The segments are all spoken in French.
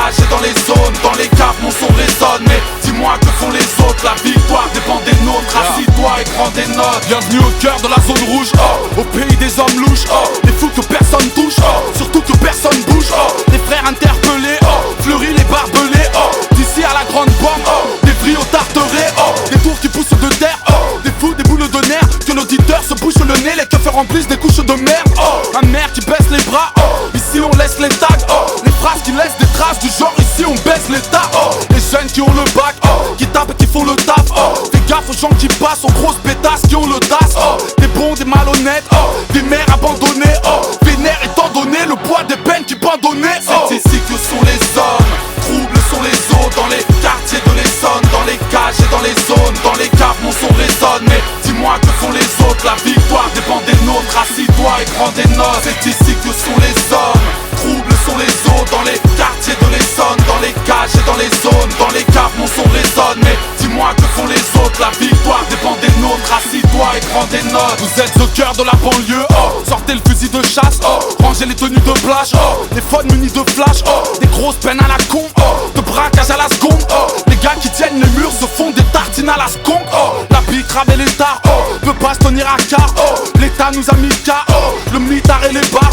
cages et dans les zones, dans les caves mon son résonne. Mais dis-moi que font les autres, la victoire dépend des nôtres. Assis-toi et prends des notes. Bienvenue au cœur de la zone rouge, au pays des hommes louches, les fous que personne touche, surtout que personne bouge. Les frères interpellés, fleuris les barbelés, d'ici à la grande bombe, des vrilles au tarteret, des tours qui poussent de terre, des fous, des boules de nerfs, que l'auditeur se bouche le nez, les keufs remplissent des couches de merde. Un maire qui baisse les bras, ici on laisse les tags, les phrases qui laissent des traces du genre, ici on baisse l'état. Les jeunes qui ont le bac, qui tapent et qui font le taf, fais gaffe aux gens qui passent, aux grosses pétasses qui ont le DAS, des bons, des malhonnêtes, des mères abandonnées, vénères étant donné le poids des peines qui pendonnaient. C'est ici que sont les hommes, troubles sont les autres, dans les quartiers de l'Essonne, dans les cages et dans les zones, dans les caves mon son résonne. Mais dis-moi que font les autres, la victoire dépend des nôtres. Assis-toi et prends des notes. C'est ici que sont les hommes, troubles sont les autres, dans les quartiers de l'Essonne, dans les cages et dans les zones, dans les caves mon son résonne. Mais dis-moi que font les autres, la victoire dépend des nôtres. Assis-toi et prends des notes. Vous êtes au cœur de la banlieue, sortez le fusil de chasse, rangez les tenues de plage, les phones munis de flash, des grosses peines à la con, de braquage à la seconde, les gars qui tiennent les murs se font des tartines à la skunk, la bicrave et l'état, peut pas se tenir à quart, l'état nous a mis KO, le mitard et les bars,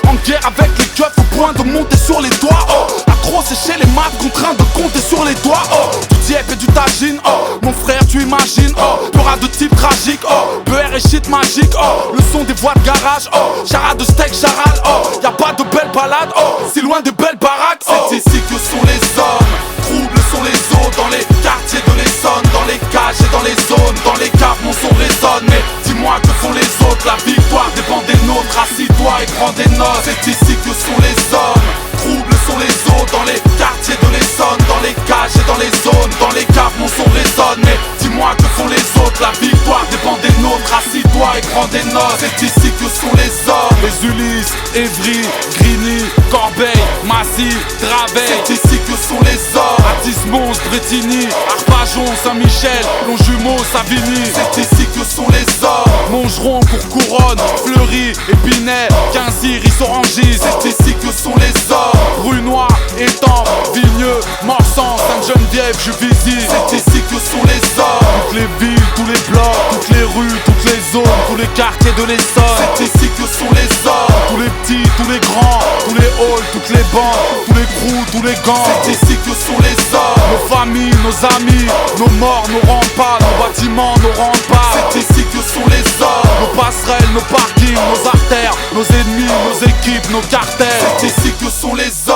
en guerre avec les keufs au point de monter sur les toits, à trop sécher les maths, contraint de compter sur les doigts, du diep et du tagine, mon frère tu imagines, pleura de type tragique, beurre et shit magique, le son des voix de garage, charade de steak charal, y'a pas de belles balades, si loin des belles baraques. C'est ici que sont les hommes, troubles sont les autres, dans les quartiers de l'Essonne, dans les cages et dans les zones, dans les caves mon son résonne. Mais dis-moi que font les autres, la victoire dépend des nôtres. Assis-toi et prends des notes. C'est ici que sont les hommes, troubles sont les autres, dans les quartiers de l'Essonne, dans les cages et dans les zones, dans les caves mon son résonne. Mais dis-moi que font les autres, la victoire dépend des nôtres. Assis-toi et prends des notes. C'est ici que sont les hommes, les Ulysses, Évry, Grigny, Corbeil, Massy, Draveil. c'est ici que sont les hommes, Atis Mons, Bretigny, Arpajon, Saint-Michel, Longjumeau, Savigny. c'est ici que sont les hommes, Montgeron, Courcouronne, Fleury, Épinay, Quincy, Ris-Orangis. c'est ici que sont les hommes, Brunois, Étampes, Vigneux, Morsan, Sainte-Geneviève, Juvisy. c'est ici que sont les hommes, Toutes les villes, tous les blocs, toutes les rues, toutes les zones, tous les quartiers de l'Essonne. c'est ici que sont les hommes, Tous les petits, tous les grands, tous les halls, toutes les bandes, tous les crews, tous les gangs. c'est ici que sont les hommes, Nos familles, nos amis, nos morts, nos remparts, nos bâtiments, nos remparts. c'est ici que sont les hommes, Nos passerelles, nos parkings, nos artères, nos ennemis, nos équipes, nos cartels. c'est ici que sont les hommes.